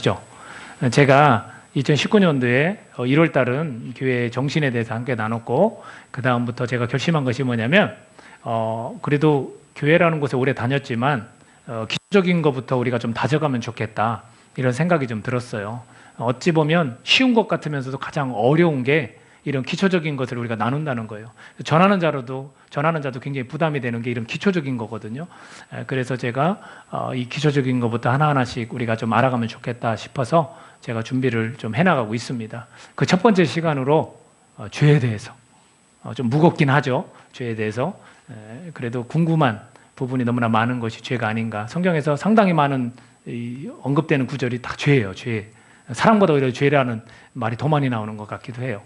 아시죠? 제가 2019년도에 1월 달은 교회 정신에 대해서 함께 나눴고, 그 다음부터 제가 결심한 것이 뭐냐면, 그래도 교회라는 곳에 오래 다녔지만, 기초적인 것부터 우리가 좀 다져가면 좋겠다, 이런 생각이 좀 들었어요. 어찌 보면 쉬운 것 같으면서도 가장 어려운 게 이런 기초적인 것을 우리가 나눈다는 거예요. 전하는 자도 굉장히 부담이 되는 게 이런 기초적인 거거든요. 그래서 제가 이 기초적인 것부터 하나하나씩 우리가 좀 알아가면 좋겠다 싶어서 제가 준비를 좀 해나가고 있습니다. 그 첫 번째 시간으로 죄에 대해서, 좀 무겁긴 하죠. 죄에 대해서. 그래도 궁금한 부분이 너무나 많은 것이 죄가 아닌가. 성경에서 상당히 많은 언급되는 구절이 다 죄예요. 죄. 사랑보다 오히려 죄라는 말이 더 많이 나오는 것 같기도 해요.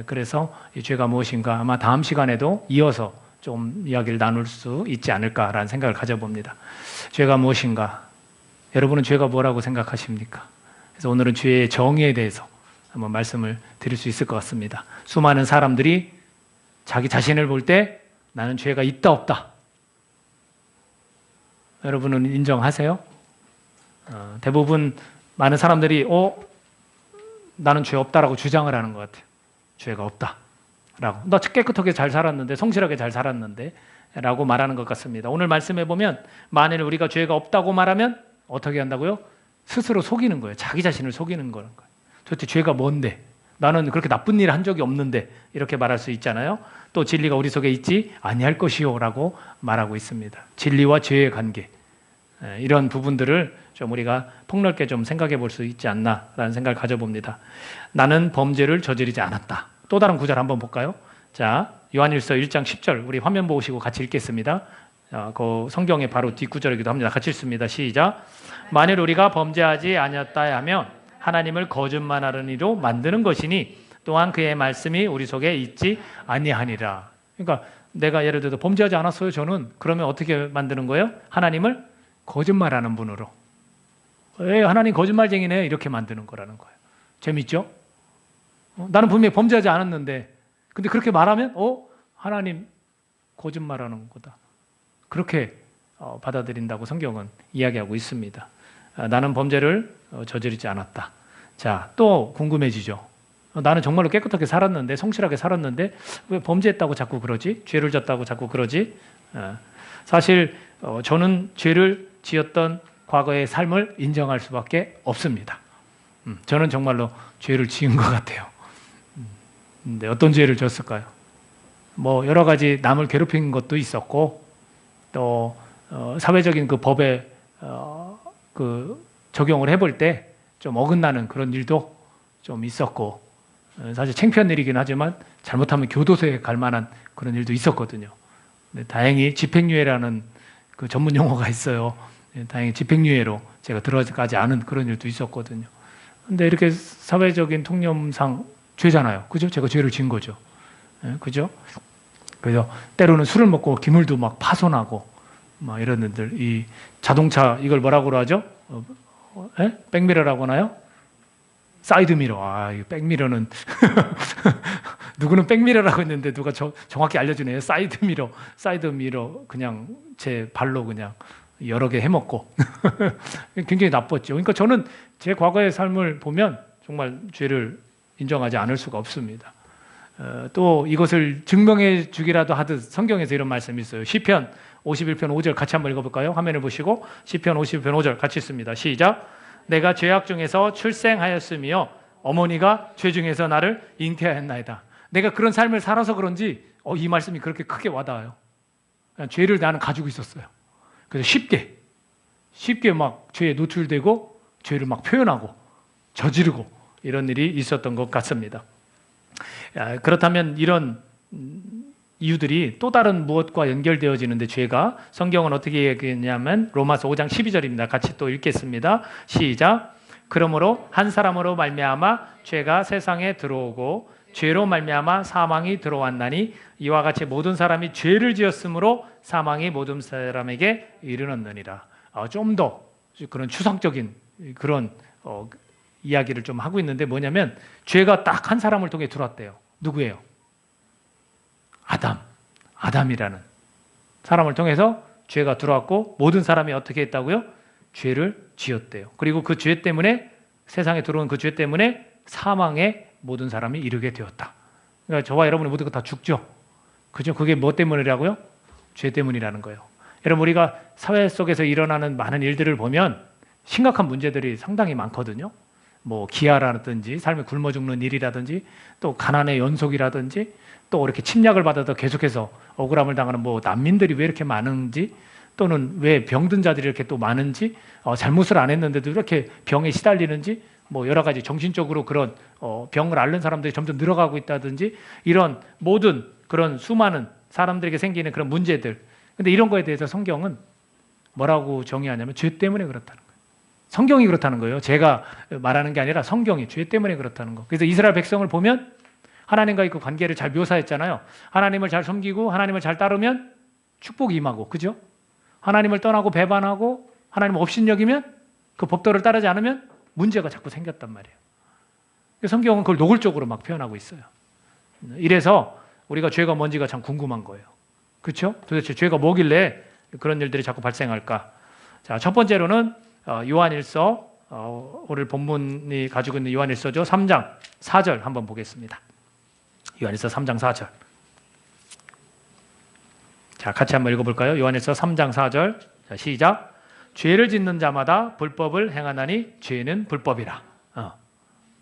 그래서 이 죄가 무엇인가 아마 다음 시간에도 이어서 좀 이야기를 나눌 수 있지 않을까라는 생각을 가져봅니다. 죄가 무엇인가? 여러분은 죄가 뭐라고 생각하십니까? 그래서 오늘은 죄의 정의에 대해서 한번 말씀을 드릴 수 있을 것 같습니다. 수많은 사람들이 자기 자신을 볼 때 나는 죄가 있다 없다. 여러분은 인정하세요? 대부분 많은 사람들이 나는 죄 없다라고 주장을 하는 것 같아요. 죄가 없다라고. 나 깨끗하게 잘 살았는데, 성실하게 잘 살았는데 라고 말하는 것 같습니다. 오늘 말씀해 보면 만일 우리가 죄가 없다고 말하면 어떻게 한다고요? 스스로 속이는 거예요. 자기 자신을 속이는 거예요. 도대체 죄가 뭔데? 나는 그렇게 나쁜 일 한 적이 없는데, 이렇게 말할 수 있잖아요. 또 진리가 우리 속에 있지 아니할 것이요 라고 말하고 있습니다. 진리와 죄의 관계, 이런 부분들을 좀 우리가 폭넓게 좀 생각해 볼 수 있지 않나라는 생각을 가져봅니다. 나는 범죄를 저지르지 않았다. 또 다른 구절 한번 볼까요? 자, 요한일서 1장 10절 우리 화면 보시고 같이 읽겠습니다. 그 성경의 바로 뒷구절이기도 합니다. 같이 읽습니다. 시작. 만일 우리가 범죄하지 아니었다 하면 하나님을 거짓말하는 이로 만드는 것이니 또한 그의 말씀이 우리 속에 있지 아니하니라. 그러니까 내가 예를 들어 범죄하지 않았어요 저는. 그러면 어떻게 만드는 거예요? 하나님을 거짓말하는 분으로. 하나님 거짓말쟁이네, 이렇게 만드는 거라는 거예요. 재밌죠? 나는 분명히 범죄하지 않았는데, 근데 그렇게 말하면 하나님 거짓말하는 거다. 그렇게 받아들인다고 성경은 이야기하고 있습니다. 나는 범죄를 저지르지 않았다. 자, 또 궁금해지죠. 나는 정말로 깨끗하게 살았는데, 성실하게 살았는데 왜 범죄했다고 자꾸 그러지? 죄를 졌다고 자꾸 그러지? 사실 저는 죄를 지었던 과거의 삶을 인정할 수밖에 없습니다. 저는 정말로 죄를 지은 것 같아요. 근데 어떤 죄를 졌을까요? 뭐 여러 가지 남을 괴롭힌 것도 있었고, 또 사회적인 그 법에 그 적용을 해볼 때 좀 어긋나는 그런 일도 좀 있었고, 사실 창피한 일이긴 하지만 잘못하면 교도소에 갈 만한 그런 일도 있었거든요. 근데 다행히 집행유예라는 그 전문 용어가 있어요. 다행히 집행유예로 제가 들어가지 않은 그런 일도 있었거든요. 근데 이렇게 사회적인 통념상 죄잖아요. 그죠? 제가 죄를 지은 거죠. 그죠? 그래서 때로는 술을 먹고 기물도 막 파손하고, 막 이런 일들, 이 자동차, 이걸 뭐라고 하죠? 백미러라고 하나요? 사이드미러. 이 백미러는 누구는 백미러라고 했는데 누가 정확히 알려주네요. 사이드미러 그냥 제 발로 그냥 여러 개 해먹고 굉장히 나빴죠. 그러니까 저는 제 과거의 삶을 보면 정말 죄를 인정하지 않을 수가 없습니다. 또 이것을 증명해 주기라도 하듯 성경에서 이런 말씀이 있어요. 시편 51편 5절 같이 한번 읽어볼까요? 화면을 보시고 시편 51편 5절 같이 읽습니다. 시작. 내가 죄악 중에서 출생하였으며 어머니가 죄 중에서 나를 잉태하였나이다. 내가 그런 삶을 살아서 그런지 이 말씀이 그렇게 크게 와닿아요. 죄를 나는 가지고 있었어요. 그래서 쉽게 막 죄에 노출되고 죄를 막 표현하고 저지르고 이런 일이 있었던 것 같습니다. 그렇다면 이런 이유들이 또 다른 무엇과 연결되어지는데, 죄가 성경은 어떻게 얘기했냐면 로마서 5장 12절입니다. 같이 또 읽겠습니다. 시작. 그러므로 한 사람으로 말미암아 죄가 세상에 들어오고 죄로 말미암아 사망이 들어왔나니 이와 같이 모든 사람이 죄를 지었으므로 사망이 모든 사람에게 이르렀느니라. 좀 더 그런 추상적인 그런 이야기를 좀 하고 있는데, 뭐냐면 죄가 딱 한 사람을 통해 들어왔대요. 누구예요? 아담이라는 사람을 통해서 죄가 들어왔고 모든 사람이 어떻게 했다고요? 죄를 지었대요. 그리고 그 죄 때문에 세상에 들어온 그 죄 때문에 사망에 모든 사람이 이르게 되었다. 그러니까 저와 여러분이 모두가 다 죽죠. 그죠? 그게 뭐 때문이라고요? 죄 때문이라는 거예요. 여러분, 우리가 사회 속에서 일어나는 많은 일들을 보면 심각한 문제들이 상당히 많거든요. 뭐 기아라든지 삶에 굶어 죽는 일이라든지 또 가난의 연속이라든지 또 이렇게 침략을 받아도 계속해서 억울함을 당하는 뭐 난민들이 왜 이렇게 많은지 또는 왜 병든 자들이 이렇게 또 많은지 잘못을 안 했는데도 이렇게 병에 시달리는지 뭐 여러 가지 정신적으로 그런 병을 앓는 사람들이 점점 늘어가고 있다든지 이런 모든 그런 수많은 사람들에게 생기는 그런 문제들. 근데 이런 거에 대해서 성경은 뭐라고 정의하냐면 죄 때문에 그렇다는 거예요. 성경이 그렇다는 거예요. 제가 말하는 게 아니라 성경이 죄 때문에 그렇다는 거. 그래서 이스라엘 백성을 보면 하나님과의 그 관계를 잘 묘사했잖아요. 하나님을 잘 섬기고 하나님을 잘 따르면 축복이 임하고, 그죠? 하나님을 떠나고 배반하고 하나님을 업신여기면 그 법도를 따르지 않으면 문제가 자꾸 생겼단 말이에요. 성경은 그걸 노골적으로 막 표현하고 있어요. 이래서 우리가 죄가 뭔지가 참 궁금한 거예요. 그렇죠? 도대체 죄가 뭐길래 그런 일들이 자꾸 발생할까? 자, 첫 번째로는 요한일서, 오늘 본문이 가지고 있는 요한일서죠. 3장 4절 한번 보겠습니다. 요한일서 3장 4절. 자, 같이 한번 읽어볼까요? 요한일서 3장 4절. 자, 시작. 죄를 짓는 자마다 불법을 행하나니 죄는 불법이라.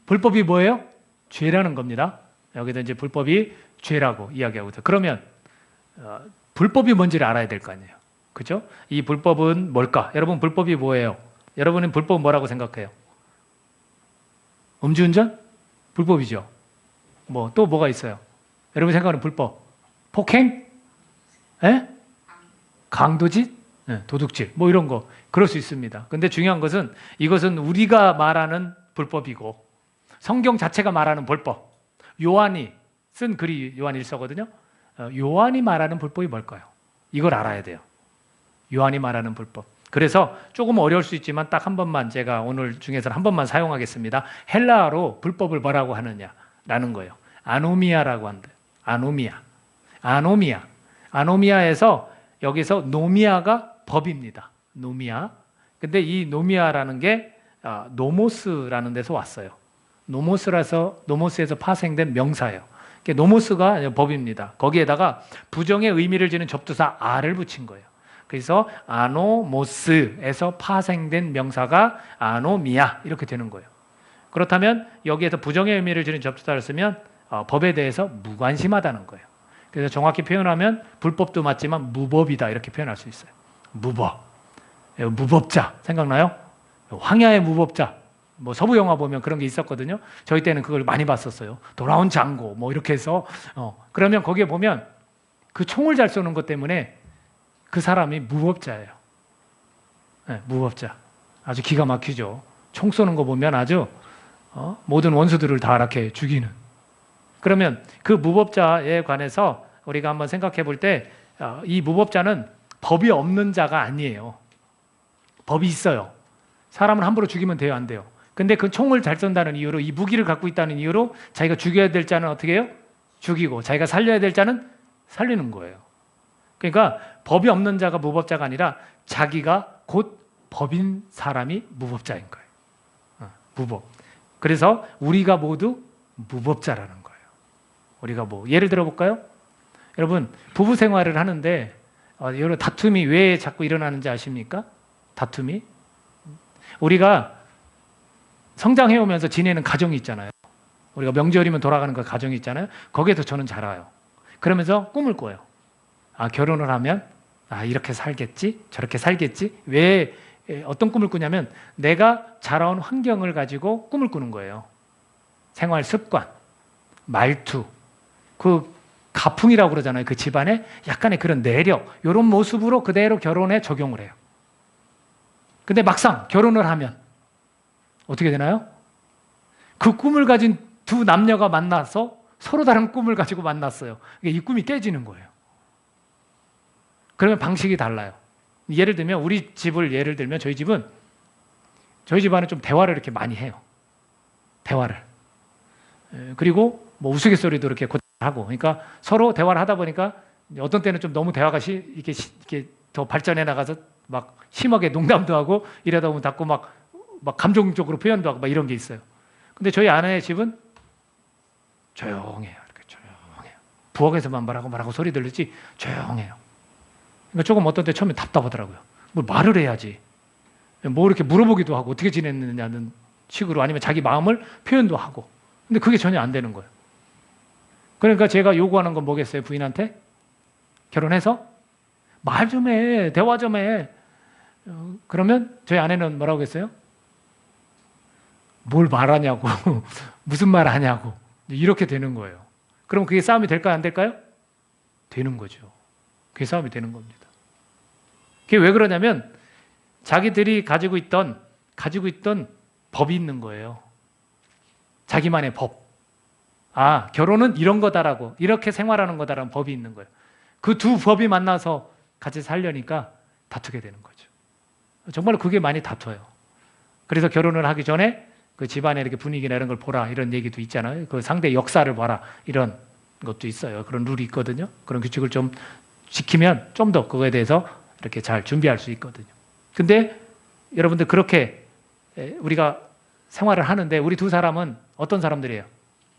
불법이 뭐예요? 죄라는 겁니다. 여기서 이제 불법이 죄라고 이야기하고 있어요. 그러면 불법이 뭔지를 알아야 될 거 아니에요. 그죠? 이 불법은 뭘까? 여러분, 불법이 뭐예요? 여러분은 불법은 뭐라고 생각해요? 음주운전? 불법이죠. 뭐 또 뭐가 있어요? 여러분 생각하는 불법? 폭행? 에? 강도짓? 도둑질? 뭐 이런 거 그럴 수 있습니다. 근데 중요한 것은 이것은 우리가 말하는 불법이고 성경 자체가 말하는 불법. 요한이 쓴 글이 요한일서거든요. 요한이 말하는 불법이 뭘까요? 이걸 알아야 돼요. 요한이 말하는 불법. 그래서 조금 어려울 수 있지만 딱 한 번만 제가 오늘 중에서 한 번만 사용하겠습니다. 헬라어로 불법을 뭐라고 하느냐라는 거예요. 아노미아라고 한대요. 아노미아. 아노미아에서 여기서 노미아가 법입니다. 노미아. 근데 이 노미아라는 게 노모스라는 데서 왔어요. 노모스에서 파생된 명사예요. 노모스가 법입니다. 거기에다가 부정의 의미를 지는 접두사 아를 붙인 거예요. 그래서 아노모스에서 파생된 명사가 아노미아 이렇게 되는 거예요. 그렇다면 여기에서 부정의 의미를 지는 접두사를 쓰면 법에 대해서 무관심하다는 거예요. 그래서 정확히 표현하면 불법도 맞지만 무법이다 이렇게 표현할 수 있어요. 무법자 생각나요? 황야의 무법자. 뭐 서부 영화 보면 그런 게 있었거든요. 저희 때는 그걸 많이 봤었어요. 돌아온 장고 뭐 이렇게 해서 그러면 거기에 보면 그 총을 잘 쏘는 것 때문에 그 사람이 무법자예요. 네, 무법자. 아주 기가 막히죠. 총 쏘는 거 보면 아주 모든 원수들을 다 이렇게 죽이는. 그러면 그 무법자에 관해서 우리가 한번 생각해 볼 때 이 무법자는 법이 없는 자가 아니에요. 법이 있어요. 사람을 함부로 죽이면 돼요, 안 돼요? 근데 그 총을 잘 쏜다는 이유로 이 무기를 갖고 있다는 이유로 자기가 죽여야 될 자는 어떻게 해요? 죽이고 자기가 살려야 될 자는 살리는 거예요. 그러니까 법이 없는 자가 무법자가 아니라 자기가 곧 법인 사람이 무법자인 거예요. 무법. 그래서 우리가 모두 무법자라는 거예요. 우리가 뭐 예를 들어 볼까요? 여러분 부부 생활을 하는데 여러 다툼이 왜 자꾸 일어나는지 아십니까? 다툼이 우리가 성장해 오면서 지내는 가정이 있잖아요. 우리가 명절이면 돌아가는 그 가정이 있잖아요. 거기에서 저는 자라요. 그러면서 꿈을 꿔요. 결혼을 하면 이렇게 살겠지, 저렇게 살겠지. 왜 어떤 꿈을 꾸냐면 내가 자라온 환경을 가지고 꿈을 꾸는 거예요. 생활 습관, 말투, 그 가풍이라고 그러잖아요. 그 집안에 약간의 그런 내력, 이런 모습으로 그대로 결혼에 적용을 해요. 근데 막상 결혼을 하면 어떻게 되나요? 그 꿈을 가진 두 남녀가 만나서 서로 다른 꿈을 가지고 만났어요. 이 꿈이 깨지는 거예요. 그러면 방식이 달라요. 예를 들면 우리 집을 예를 들면 저희 집안은 좀 대화를 이렇게 많이 해요. 대화를. 그리고 뭐 우스갯소리도 이렇게 하고, 그러니까 서로 대화를 하다 보니까 어떤 때는 좀 너무 대화가 이렇게 더 발전해 나가서 막 심하게 농담도 하고 이러다 보면 자꾸 막 막 감정적으로 표현도 하고 막 이런 게 있어요. 근데 저희 아내의 집은 조용해요. 이렇게 조용해요. 부엌에서만 말하고 소리 들리지 조용해요. 그러니까 조금 어떤 때 처음에 답답하더라고요. 뭘 말을 해야지. 뭐 이렇게 물어보기도 하고 어떻게 지냈느냐는 식으로 아니면 자기 마음을 표현도 하고. 근데 그게 전혀 안 되는 거예요. 그러니까 제가 요구하는 건 뭐겠어요? 부인한테? 결혼해서? 말 좀 해. 대화 좀 해. 그러면 저희 아내는 뭐라고 했어요? 뭘 말하냐고. 무슨 말 하냐고. 이렇게 되는 거예요. 그럼 그게 싸움이 될까요? 안 될까요? 되는 거죠. 그게 싸움이 되는 겁니다. 그게 왜 그러냐면 자기들이 가지고 있던 법이 있는 거예요. 자기만의 법. 아, 결혼은 이런 거다라고, 이렇게 생활하는 거다라는 법이 있는 거예요. 그 두 법이 만나서 같이 살려니까 다투게 되는 거죠. 정말 그게 많이 다퉈요. 그래서 결혼을 하기 전에 그 집안의 이렇게 분위기나 이런 걸 보라, 이런 얘기도 있잖아요. 그 상대 역사를 봐라, 이런 것도 있어요. 그런 룰이 있거든요. 그런 규칙을 좀 지키면 좀 더 그거에 대해서 이렇게 잘 준비할 수 있거든요. 근데 여러분들 그렇게 우리가 생활을 하는데 우리 두 사람은 어떤 사람들이에요?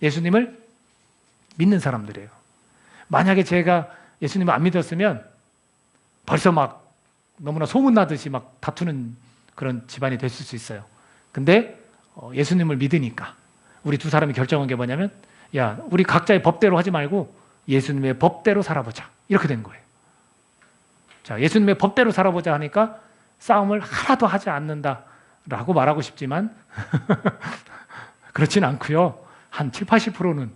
예수님을 믿는 사람들이에요. 만약에 제가 예수님을 안 믿었으면 벌써 막 너무나 소문나듯이 막 다투는 그런 집안이 됐을 수 있어요. 근데 예수님을 믿으니까 우리 두 사람이 결정한 게 뭐냐면, 야, 우리 각자의 법대로 하지 말고 예수님의 법대로 살아보자. 이렇게 된 거예요. 자, 예수님의 법대로 살아보자 하니까 싸움을 하나도 하지 않는다라고 말하고 싶지만 그렇진 않고요. 한 7, 80%는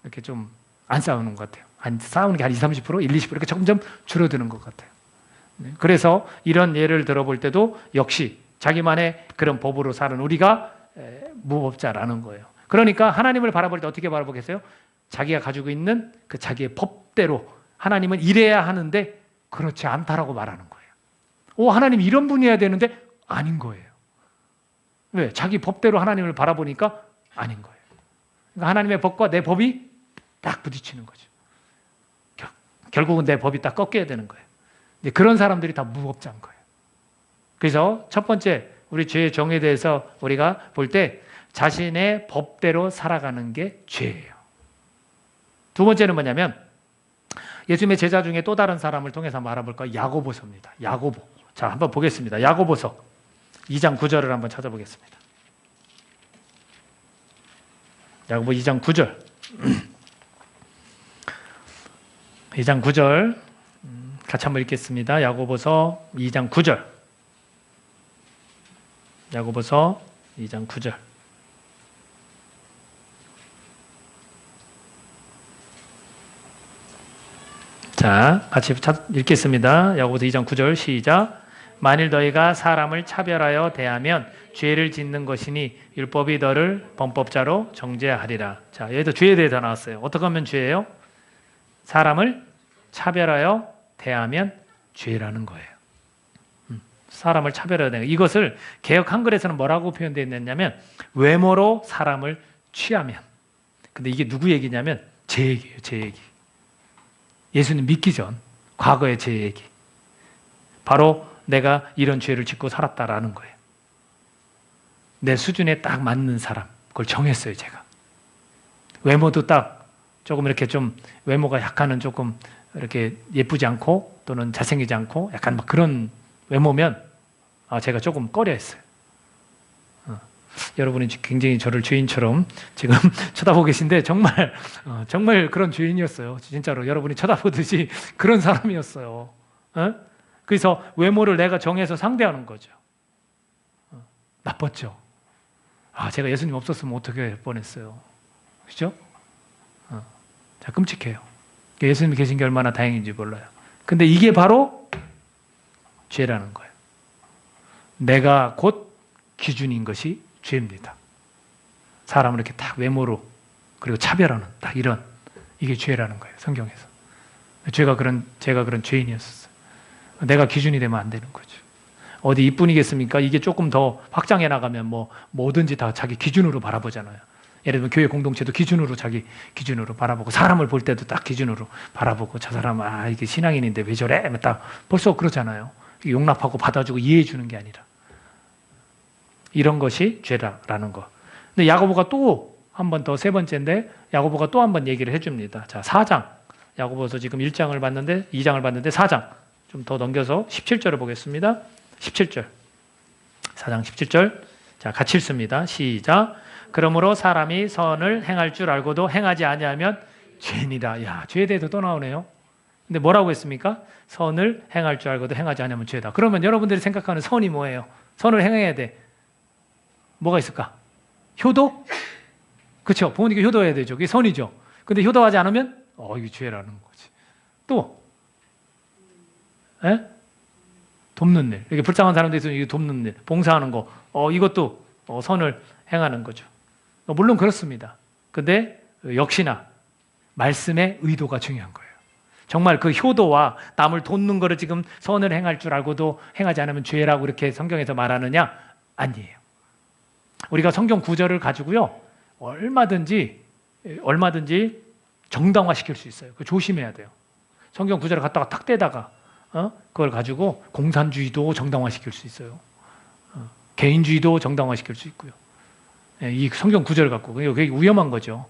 이렇게 좀 안 싸우는 것 같아요. 싸우는 게 한 20, 30%, 1, 20% 이렇게 점점 줄어드는 것 같아요. 그래서 이런 예를 들어볼 때도 역시 자기만의 그런 법으로 사는 우리가 무법자라는 거예요. 그러니까 하나님을 바라볼 때 어떻게 바라보겠어요? 자기가 가지고 있는 그 자기의 법대로 하나님은 이래야 하는데 그렇지 않다라고 말하는 거예요. 하나님 이런 분이어야 되는데 아닌 거예요. 왜? 자기 법대로 하나님을 바라보니까 아닌 거예요. 그러니까 하나님의 법과 내 법이 딱 부딪히는 거죠. 결국은 내 법이 딱 꺾여야 되는 거예요. 근데 그런 사람들이 다 무법자인 거예요. 그래서 첫 번째 우리 죄의 정에 대해서 우리가 볼 때 자신의 법대로 살아가는 게 죄예요. 두 번째는 뭐냐면 예수님의 제자 중에 또 다른 사람을 통해서 한번 알아볼까요? 야고보서입니다. 야고보. 자, 한번 보겠습니다. 야고보서 2장 9절을 한번 찾아보겠습니다. 야고보 2장 9절. 2장 9절 같이 한번 읽겠습니다. 야고보서 2장 9절. 야고보서 2장 9절. 자, 같이 읽겠습니다. 야고보서 2장 9절 시작. 만일 너희가 사람을 차별하여 대하면 죄를 짓는 것이니 율법이 너를 범법자로 정죄하리라. 자, 여기도 죄에 대해서 나왔어요. 어떻게 하면 죄예요? 사람을 차별하여 대하면 죄라는 거예요. 사람을 차별하여 대하는, 이것을 개역 한글에서는 뭐라고 표현되어 있냐면 외모로 사람을 취하면. 근데 이게 누구 얘기냐면 제 얘기예요. 제 얘기. 예수님 믿기 전 과거의 제 얘기. 바로 내가 이런 죄를 짓고 살았다라는 거예요. 내 수준에 딱 맞는 사람, 그걸 정했어요, 제가. 외모도 딱 조금 이렇게 좀 외모가 약간은 조금 이렇게 예쁘지 않고 또는 잘생기지 않고 약간 막 그런 외모면 제가 조금 꺼려했어요. 여러분이 굉장히 저를 죄인처럼 지금 쳐다보고 계신데 정말 그런 죄인이었어요. 진짜로 여러분이 쳐다보듯이 그런 사람이었어요. 그래서 외모를 내가 정해서 상대하는 거죠. 나빴죠. 제가 예수님 없었으면 어떻게 할 뻔했어요. 그렇죠? 자, 끔찍해요. 예수님이 계신 게 얼마나 다행인지 몰라요. 근데 이게 바로 죄라는 거예요. 내가 곧 기준인 것이 죄입니다. 사람을 이렇게 딱 외모로 그리고 차별하는 딱 이런, 이게 죄라는 거예요. 성경에서. 제가 그런 죄인이었어요. 내가 기준이 되면 안 되는 거죠. 어디 이뿐이겠습니까? 이게 조금 더 확장해 나가면 뭐든지 다 자기 기준으로 바라보잖아요. 예를 들면 교회 공동체도 기준으로 자기 기준으로 바라보고 사람을 볼 때도 딱 기준으로 바라보고 저 사람 이게 신앙인인데 왜 저래? 딱 벌써 그러잖아요. 용납하고 받아주고 이해해 주는 게 아니라 이런 것이 죄다라는 거. 근데 야고보가 또 한 번 더, 세 번째인데 야고보가 또 한 번 얘기를 해줍니다. 자, 4장. 야고보서 지금 1장을 봤는데 2장을 봤는데 4장. 좀 더 넘겨서 17절을 보겠습니다. 17절. 4장 17절. 자, 같이 읽습니다. 시작. 그러므로 사람이 선을 행할 줄 알고도 행하지 아니하면 죄니라. 야, 죄에 대해서 또 나오네요. 근데 뭐라고 했습니까? 선을 행할 줄 알고도 행하지 않으면 죄다. 그러면 여러분들이 생각하는 선이 뭐예요? 선을 행해야 돼. 뭐가 있을까? 효도? 그렇죠. 부모님께 효도해야 되죠. 그게 선이죠. 근데 효도하지 않으면 이게 죄라는 거지. 또 돕는 일. 이렇게 불쌍한 사람들 있으면 이게 돕는 일, 봉사하는 거. 이것도 선을 행하는 거죠. 물론 그렇습니다. 근데 역시나 말씀의 의도가 중요한 거예요. 정말 그 효도와 남을 돕는 거를 지금 선을 행할 줄 알고도 행하지 않으면 죄라고 이렇게 성경에서 말하느냐? 아니에요. 우리가 성경 구절을 가지고요, 얼마든지 정당화시킬 수 있어요. 조심해야 돼요. 성경 구절을 갖다가 탁 떼다가 그걸 가지고 공산주의도 정당화시킬 수 있어요. 개인주의도 정당화시킬 수 있고요. 이 성경 구절을 갖고 그게 위험한 거죠.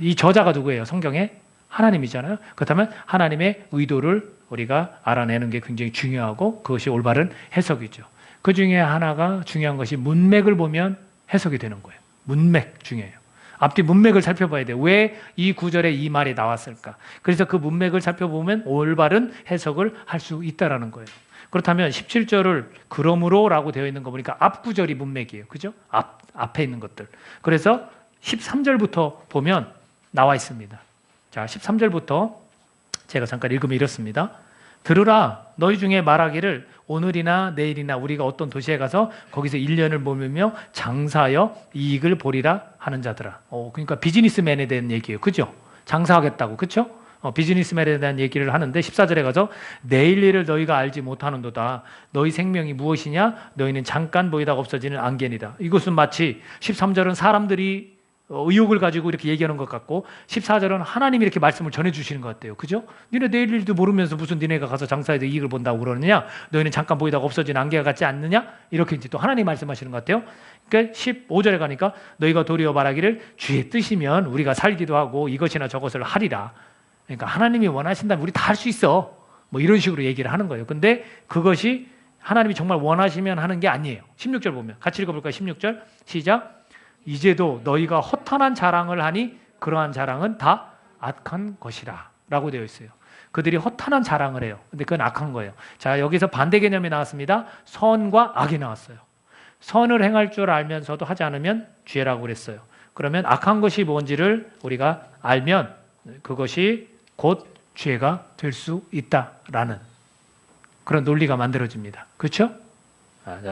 이 저자가 누구예요? 성경에 하나님이잖아요. 그렇다면 하나님의 의도를 우리가 알아내는 게 굉장히 중요하고 그것이 올바른 해석이죠. 그 중에 하나가 중요한 것이 문맥을 보면 해석이 되는 거예요. 문맥 중요해요. 앞뒤 문맥을 살펴봐야 돼요. 왜 이 구절에 이 말이 나왔을까? 그래서 그 문맥을 살펴보면 올바른 해석을 할 수 있다는 거예요. 그렇다면 17절을 그러므로라고 되어 있는 거 보니까 앞 구절이 문맥이에요. 그죠? 앞에 있는 것들. 그래서 13절부터 보면 나와 있습니다. 자, 13절부터 제가 잠깐 읽으면 이렇습니다. 들으라, 너희 중에 말하기를 오늘이나 내일이나 우리가 어떤 도시에 가서 거기서 1년을 머물며 장사하여 이익을 보리라 하는 자들아. 그러니까 비즈니스맨에 대한 얘기예요. 그죠? 장사하겠다고. 그죠? 비즈니스맨에 대한 얘기를 하는데 14절에 가서 내일 일을 너희가 알지 못하는도다. 너희 생명이 무엇이냐? 너희는 잠깐 보이다가 없어지는 안개니라. 이것은 마치 13절은 사람들이 의욕을 가지고 이렇게 얘기하는 것 같고 14절은 하나님이 이렇게 말씀을 전해주시는 것 같아요. 그죠? 니네 내일 일도 모르면서 무슨 니네가 가서 장사해서 이익을 본다고 그러느냐? 너희는 잠깐 보이다가 없어지는 안개가 같지 않느냐? 이렇게 이제 또 하나님 말씀하시는 것 같아요. 그러니까 15절에 가니까 너희가 도리어 말하기를 주의 뜻이면 우리가 살기도 하고 이것이나 저것을 하리라. 그러니까 하나님이 원하신다면 우리 다 할 수 있어. 뭐 이런 식으로 얘기를 하는 거예요. 근데 그것이 하나님이 정말 원하시면 하는 게 아니에요. 16절 보면 같이 읽어볼까요? 16절 시작. 이제도 너희가 허탄한 자랑을 하니 그러한 자랑은 다 악한 것이라 라고 되어 있어요. 그들이 허탄한 자랑을 해요. 근데 그건 악한 거예요. 자, 여기서 반대 개념이 나왔습니다. 선과 악이 나왔어요. 선을 행할 줄 알면서도 하지 않으면 죄라고 그랬어요. 그러면 악한 것이 뭔지를 우리가 알면 그것이 곧 죄가 될 수 있다라는 그런 논리가 만들어집니다. 그렇죠?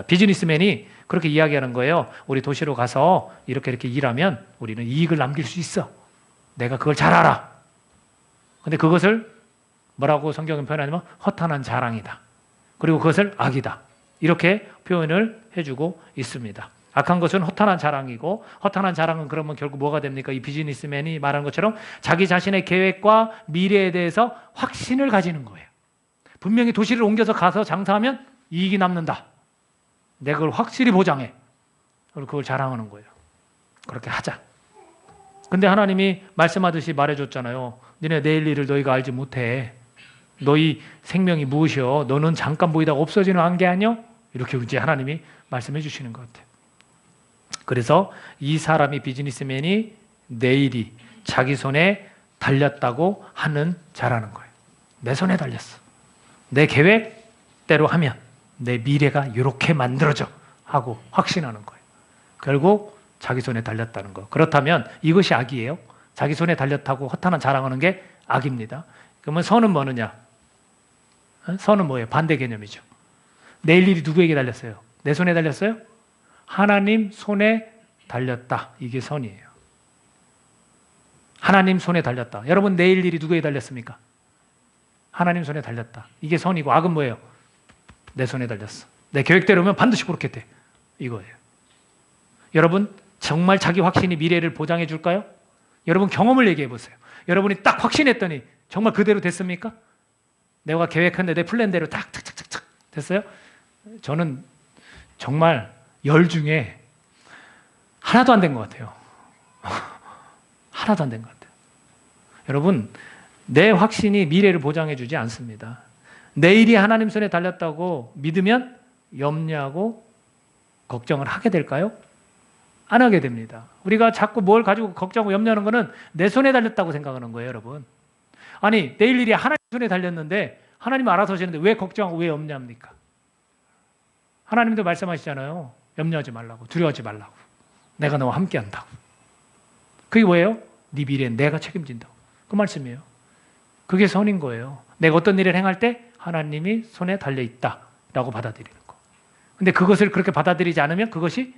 비즈니스맨이 그렇게 이야기하는 거예요. 우리 도시로 가서 이렇게 일하면 우리는 이익을 남길 수 있어. 내가 그걸 잘 알아. 근데 그것을 뭐라고 성경은 표현하냐면 허탄한 자랑이다. 그리고 그것을 악이다. 이렇게 표현을 해주고 있습니다. 악한 것은 허탄한 자랑이고 허탄한 자랑은 그러면 결국 뭐가 됩니까? 이 비즈니스맨이 말한 것처럼 자기 자신의 계획과 미래에 대해서 확신을 가지는 거예요. 분명히 도시를 옮겨서 가서 장사하면 이익이 남는다. 내가 그걸 확실히 보장해. 그리고 그걸 자랑하는 거예요. 그렇게 하자. 근데 하나님이 말씀하듯이 말해줬잖아요. 너네 내일 일을 너희가 알지 못해. 너희 생명이 무엇이여? 너는 잠깐 보이다가 없어지는 안개 아니여? 이렇게 이제 하나님이 말씀해 주시는 것 같아요. 그래서 이 사람이 비즈니스맨이 내일이 자기 손에 달렸다고 하는 자라는 거예요. 내 손에 달렸어. 내 계획대로 하면 내 미래가 이렇게 만들어져 하고 확신하는 거예요. 결국 자기 손에 달렸다는 거. 그렇다면 이것이 악이에요. 자기 손에 달렸다고 허탄한 자랑하는 게 악입니다. 그러면 선은 뭐느냐? 선은 뭐예요? 반대 개념이죠. 내일 일이 누구에게 달렸어요? 내 손에 달렸어요? 하나님 손에 달렸다. 이게 선이에요. 하나님 손에 달렸다. 여러분 내일 일이 누구에게 달렸습니까? 하나님 손에 달렸다. 이게 선이고 악은 뭐예요? 내 손에 달렸어. 내 계획대로면 반드시 그렇게 돼. 이거예요. 여러분 정말 자기 확신이 미래를 보장해 줄까요? 여러분 경험을 얘기해 보세요. 여러분이 딱 확신했더니 정말 그대로 됐습니까? 내가 계획했는데 내 플랜대로 탁 됐어요? 저는 정말 열 중에 하나도 안 된 것 같아요. 하나도 안 된 것 같아요. 여러분, 내 확신이 미래를 보장해 주지 않습니다. 내일이 하나님 손에 달렸다고 믿으면 염려하고 걱정을 하게 될까요? 안 하게 됩니다. 우리가 자꾸 뭘 가지고 걱정하고 염려하는 거는 내 손에 달렸다고 생각하는 거예요, 여러분. 아니, 내일 일이 하나님 손에 달렸는데 하나님 알아서 하시는데 왜 걱정하고 왜 염려합니까? 하나님도 말씀하시잖아요. 염려하지 말라고, 두려워하지 말라고. 내가 너와 함께 한다고. 그게 뭐예요? 네 미래는 내가 책임진다고. 그 말씀이에요. 그게 선인 거예요. 내가 어떤 일을 행할 때 하나님이 손에 달려있다라고 받아들이는 거. 근데 그것을 그렇게 받아들이지 않으면 그것이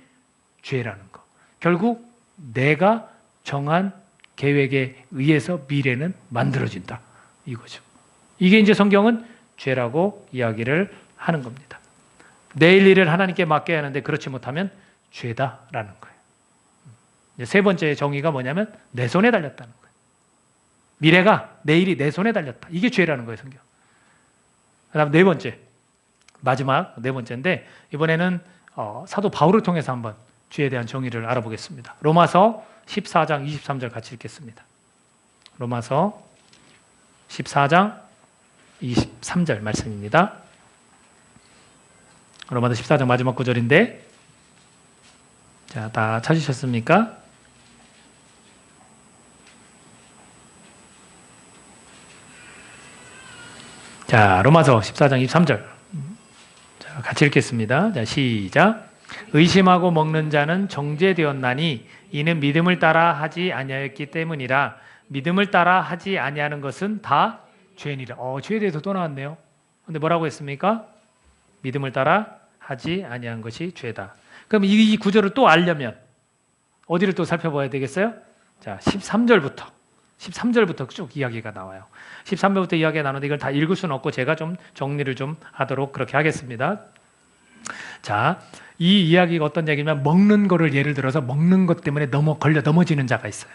죄라는 거. 결국 내가 정한 계획에 의해서 미래는 만들어진다. 이거죠. 이게 이제 성경은 죄라고 이야기를 하는 겁니다. 내일 일을 하나님께 맡겨야 하는데 그렇지 못하면 죄다라는 거예요. 이제 세 번째 정의가 뭐냐면 내 손에 달렸다는 거예요. 미래가 내일이 내 손에 달렸다. 이게 죄라는 거예요, 성경. 그다음 네 번째, 마지막 네 번째인데 이번에는 사도 바울을 통해서 한번 죄에 대한 정의를 알아보겠습니다. 로마서 14장 23절 같이 읽겠습니다. 로마서 14장 23절 말씀입니다. 로마서 14장 마지막 구절인데, 자, 다 찾으셨습니까? 자, 로마서 14장 23절. 자, 같이 읽겠습니다. 자, 시작. 의심하고 먹는 자는 정죄되었나니 이는 믿음을 따라 하지 아니하였기 때문이라. 믿음을 따라 하지 아니하는 것은 다 죄니라. 죄에 대해서 또 나왔네요. 근데 뭐라고 했습니까? 믿음을 따라 하지 아니한 것이 죄다. 그럼 이 구절을 또 알려면 어디를 또 살펴봐야 되겠어요? 자, 13절부터 쭉 이야기가 나와요. 13절부터 이야기가 나오는데 이걸 다 읽을 수는 없고 제가 좀 정리를 좀 하도록 그렇게 하겠습니다. 자, 이 이야기가 어떤 얘기냐면 먹는 거를 예를 들어서 먹는 것 때문에 걸려 넘어지는 자가 있어요.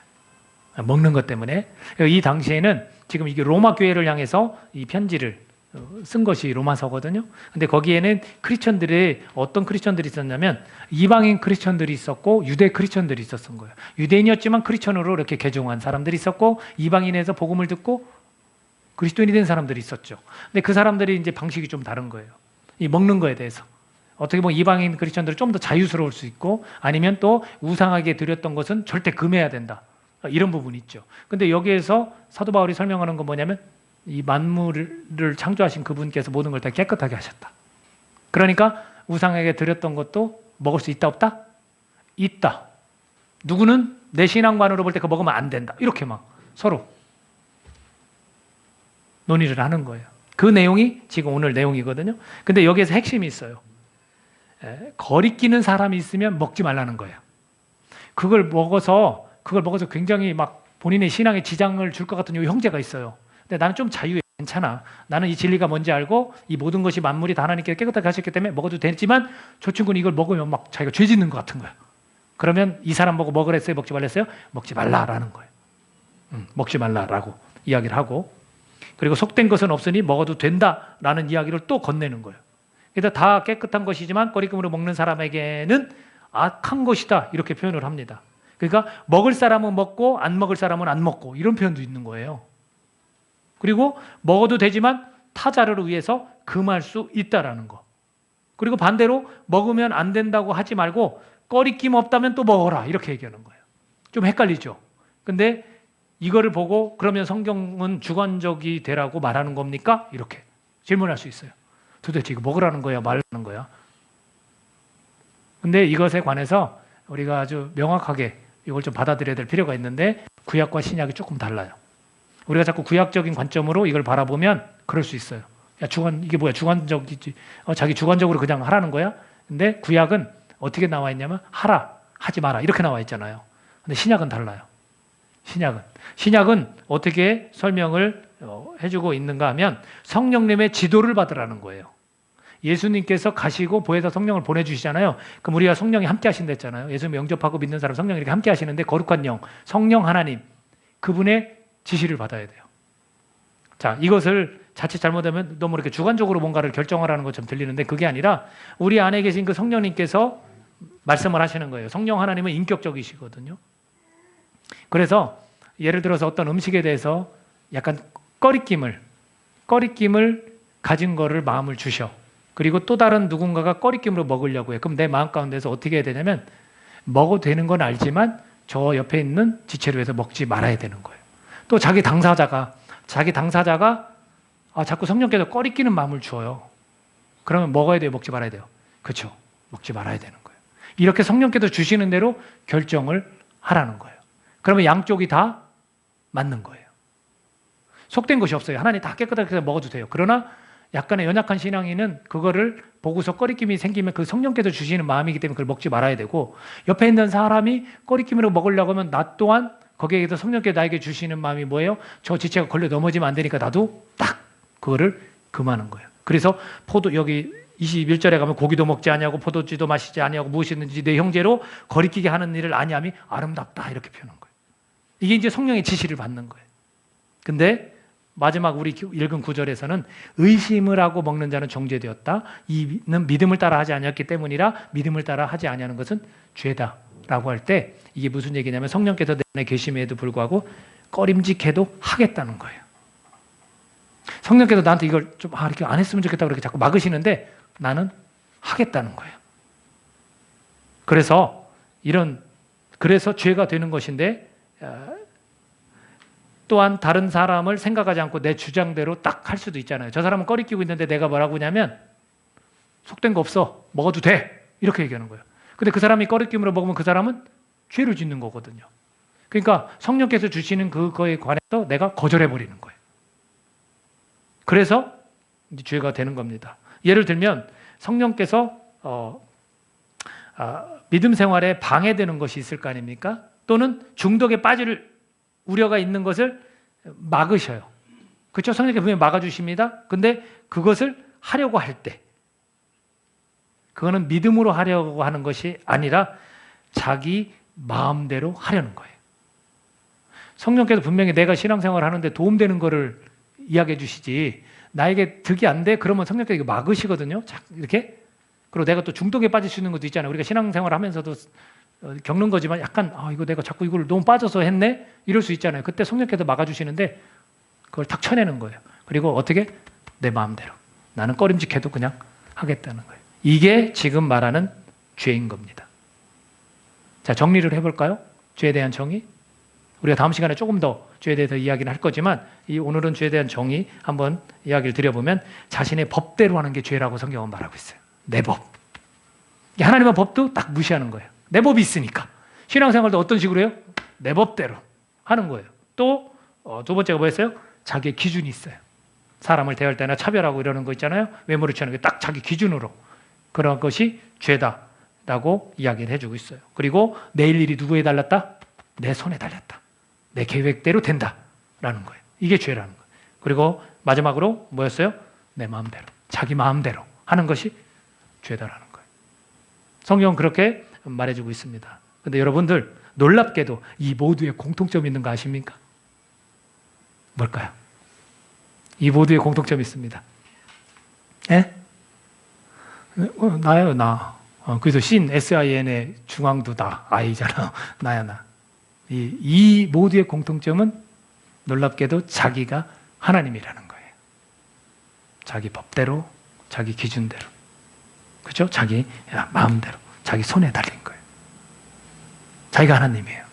먹는 것 때문에. 이 당시에는 지금 이게 로마 교회를 향해서 이 편지를 쓴 것이 로마서거든요. 근데 거기에는 크리스천들의 어떤 크리스천들이 있었냐면 이방인 크리스천들이 있었고 유대 크리스천들이 있었던 거예요. 유대인이었지만 크리스천으로 이렇게 개종한 사람들이 있었고 이방인에서 복음을 듣고 그리스도인이 된 사람들이 있었죠. 근데 그 사람들이 이제 방식이 좀 다른 거예요. 이 먹는 거에 대해서. 어떻게 보면 이방인 크리스천들은 좀 더 자유스러울 수 있고 아니면 또 우상하게 드렸던 것은 절대 금해야 된다. 이런 부분이 있죠. 근데 여기에서 사도 바울이 설명하는 건 뭐냐면 이 만물을 창조하신 그분께서 모든 걸 다 깨끗하게 하셨다. 그러니까 우상에게 드렸던 것도 먹을 수 있다 없다? 있다. 누구는 내 신앙관으로 볼 때 그거 먹으면 안 된다. 이렇게 막 서로 논의를 하는 거예요. 그 내용이 지금 오늘 내용이거든요. 근데 여기에서 핵심이 있어요. 거리끼는 사람이 있으면 먹지 말라는 거예요. 그걸 먹어서 굉장히 막 본인의 신앙에 지장을 줄 것 같은 형제가 있어요. 근데 나는 좀 자유해. 괜찮아. 나는 이 진리가 뭔지 알고 이 모든 것이 만물이 다 하나님께 깨끗하게 하셨기 때문에 먹어도 되지만 저 친구는 이걸 먹으면 막 자기가 죄 짓는 것 같은 거야. 그러면 이 사람 보고 먹으랬어요? 먹지 말랬어요? 먹지 말라라는 거예요. 먹지 말라라고 이야기를 하고 그리고 속된 것은 없으니 먹어도 된다라는 이야기를 또 건네는 거예요. 그래서 다 깨끗한 것이지만 꺼리낌으로 먹는 사람에게는 악한 것이다 이렇게 표현을 합니다. 그러니까 먹을 사람은 먹고 안 먹을 사람은 안 먹고 이런 표현도 있는 거예요. 그리고 먹어도 되지만 타자를 위해서 금할 수 있다라는 거. 그리고 반대로 먹으면 안 된다고 하지 말고 꺼리낌 없다면 또 먹어라 이렇게 얘기하는 거예요. 좀 헷갈리죠. 근데 이거를 보고 그러면 성경은 주관적이 되라고 말하는 겁니까? 이렇게 질문할 수 있어요. 도대체 이거 먹으라는 거야 말라는 거야? 근데 이것에 관해서 우리가 아주 명확하게 이걸 좀 받아들여야 될 필요가 있는데 구약과 신약이 조금 달라요. 우리가 자꾸 구약적인 관점으로 이걸 바라보면 그럴 수 있어요. 야, 이게 뭐야? 주관적이지. 자기 주관적으로 그냥 하라는 거야? 근데 구약은 어떻게 나와 있냐면 하라, 하지 마라 이렇게 나와 있잖아요. 근데 신약은 달라요. 신약은 어떻게 설명을 해주고 있는가 하면 성령님의 지도를 받으라는 거예요. 예수님께서 가시고 보혜사 성령을 보내주시잖아요. 그럼 우리가 성령이 함께 하신다 했잖아요. 예수님 영접하고 믿는 사람 성령이 이렇게 함께 하시는데 거룩한 영, 성령 하나님 그분의 지시를 받아야 돼요. 자, 이것을 자칫 잘못하면 너무 이렇게 주관적으로 뭔가를 결정하라는 것처럼 들리는데 그게 아니라 우리 안에 계신 그 성령님께서 말씀을 하시는 거예요. 성령 하나님은 인격적이시거든요. 그래서 예를 들어서 어떤 음식에 대해서 약간 꺼리낌을 가진 거를 마음을 주셔. 그리고 또 다른 누군가가 꺼리낌으로 먹으려고 해. 그럼 내 마음 가운데서 어떻게 해야 되냐면 먹어도 되는 건 알지만 저 옆에 있는 지체를 위해서 먹지 말아야 되는 거예요. 또 자기 당사자가 자꾸 성령께서 꺼리끼는 마음을 주어요. 그러면 먹어야 돼요? 먹지 말아야 돼요? 그렇죠. 먹지 말아야 되는 거예요. 이렇게 성령께서 주시는 대로 결정을 하라는 거예요. 그러면 양쪽이 다 맞는 거예요. 속된 것이 없어요. 하나님 다 깨끗하게 해서 먹어도 돼요. 그러나 약간의 연약한 신앙인은 그거를 보고서 꺼리낌이 생기면 그 성령께서 주시는 마음이기 때문에 그걸 먹지 말아야 되고, 옆에 있는 사람이 꺼리낌으로 먹으려고 하면 나 또한 거기에 대해서 성령께서 나에게 주시는 마음이 뭐예요? 저 지체가 걸려 넘어지면 안 되니까 나도 딱 그거를 금하는 거예요. 그래서 여기 21절에 가면 고기도 먹지 아니하고 포도주도 마시지 아니하고 무엇이든지 내 형제로 거리끼게 하는 일을 아니함이 아름답다, 이렇게 표현한 거예요. 이게 이제 성령의 지시를 받는 거예요. 근데 마지막 우리 읽은 구절에서는 의심을 하고 먹는 자는 정죄되었다. 이는 믿음을 따라 하지 아니었기 때문이라 믿음을 따라 하지 아니하는 것은 죄다라고 할 때 이게 무슨 얘기냐면 성령께서 내 안에 계심에도 불구하고 꺼림직해도 하겠다는 거예요. 성령께서 나한테 이걸 좀 이렇게 안 했으면 좋겠다 그렇게 자꾸 막으시는데 나는 하겠다는 거예요. 그래서 죄가 되는 것인데, 또한 다른 사람을 생각하지 않고 내 주장대로 딱 할 수도 있잖아요. 저 사람은 꺼리끼고 있는데 내가 뭐라고 하냐면 속된 거 없어, 먹어도 돼, 이렇게 얘기하는 거예요. 근데 그 사람이 꺼리낌으로 먹으면 그 사람은 죄를 짓는 거거든요. 그러니까 성령께서 주시는 그거에 관해서 내가 거절해버리는 거예요. 그래서 이제 죄가 되는 겁니다. 예를 들면 성령께서 믿음 생활에 방해되는 것이 있을 거 아닙니까? 또는 중독에 빠질 우려가 있는 것을 막으셔요. 그렇죠? 성령께서 분명히 막아주십니다. 근데 그것을 하려고 할 때 그거는 믿음으로 하려고 하는 것이 아니라 자기 마음대로 하려는 거예요. 성령께서 분명히 내가 신앙생활을 하는데 도움되는 거를 이야기해 주시지, 나에게 득이 안 돼? 그러면 성령께서 막으시거든요. 이렇게. 그리고 내가 또 중독에 빠질 수 있는 것도 있잖아요. 우리가 신앙생활을 하면서도 겪는 거지만 약간 이거 내가 자꾸 이걸 너무 빠져서 했네? 이럴 수 있잖아요. 그때 성령께서 막아주시는데 그걸 탁 쳐내는 거예요. 그리고 어떻게? 내 마음대로. 나는 꺼림직해도 그냥 하겠다는 거예요. 이게 지금 말하는 죄인 겁니다. 자, 정리를 해볼까요? 죄에 대한 정의. 우리가 다음 시간에 조금 더 죄에 대해서 이야기를 할 거지만 오늘은 죄에 대한 정의 한번 이야기를 드려보면 자신의 법대로 하는 게 죄라고 성경은 말하고 있어요. 내 법. 하나님의 법도 딱 무시하는 거예요. 내 법이 있으니까. 신앙생활도 어떤 식으로 해요? 내 법대로 하는 거예요. 또 두 번째가 뭐였어요? 자기의 기준이 있어요. 사람을 대할 때나 차별하고 이러는 거 있잖아요. 외모를 취하는 게 딱 자기 기준으로. 그런 것이 죄다라고 이야기를 해주고 있어요. 그리고 내일 일이 누구에 달렸다? 내 손에 달렸다. 내 계획대로 된다라는 거예요. 이게 죄라는 거예요. 그리고 마지막으로 뭐였어요? 내 마음대로, 자기 마음대로 하는 것이 죄다라는 거예요. 성경은 그렇게 말해주고 있습니다. 그런데 여러분들 놀랍게도 이 모두에 공통점이 있는 거 아십니까? 뭘까요? 이 모두에 공통점이 있습니다. 예? 나예요, 나. 그래서 신, SIN의 중앙도 나, I잖아. 나야, 나. 이 모두의 공통점은 놀랍게도 자기가 하나님이라는 거예요. 자기 법대로, 자기 기준대로. 그렇죠? 자기 마음대로, 자기 손에 달린 거예요. 자기가 하나님이에요.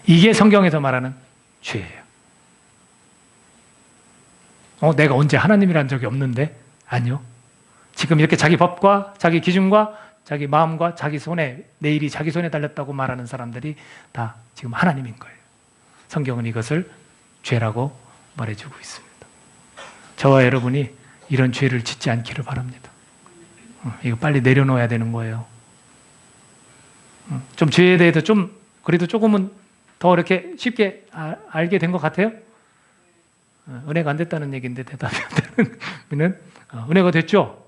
이게 성경에서 말하는 죄예요. 내가 언제 하나님이란 적이 없는데? 아니요. 지금 이렇게 자기 법과 자기 기준과 자기 마음과 자기 손에, 내일이 자기 손에 달렸다고 말하는 사람들이 다 지금 하나님인 거예요. 성경은 이것을 죄라고 말해주고 있습니다. 저와 여러분이 이런 죄를 짓지 않기를 바랍니다. 이거 빨리 내려놓아야 되는 거예요. 좀 죄에 대해서 좀 그래도 조금은 더 이렇게 쉽게 알게 된 것 같아요? 은혜가 안 됐다는 얘기인데 대답이 안 되는, 은혜가 됐죠?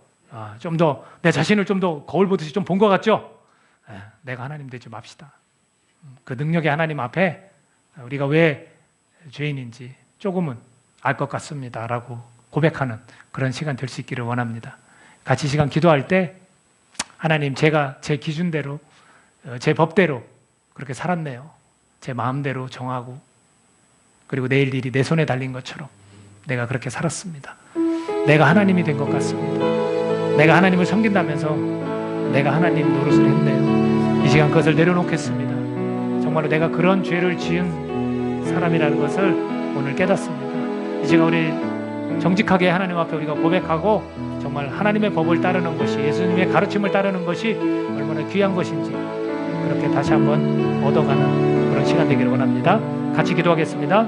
좀 더 내 자신을 좀 더 거울 보듯이 좀 본 것 같죠? 내가 하나님 되지 맙시다. 그 능력의 하나님 앞에 우리가 왜 죄인인지 조금은 알 것 같습니다 라고 고백하는 그런 시간 될 수 있기를 원합니다. 같이 시간 기도할 때 하나님, 제가 제 기준대로 제 법대로 그렇게 살았네요. 제 마음대로 정하고, 그리고 내일 일이 내 손에 달린 것처럼 내가 그렇게 살았습니다. 내가 하나님이 된 것 같습니다. 내가 하나님을 섬긴다면서 내가 하나님 노릇을 했네요. 이 시간 그것을 내려놓겠습니다. 정말로 내가 그런 죄를 지은 사람이라는 것을 오늘 깨닫습니다. 이 시간 우리 정직하게 하나님 앞에 우리가 고백하고 정말 하나님의 법을 따르는 것이, 예수님의 가르침을 따르는 것이 얼마나 귀한 것인지 그렇게 다시 한번 얻어가는 그런 시간 되기를 원합니다. 같이 기도하겠습니다.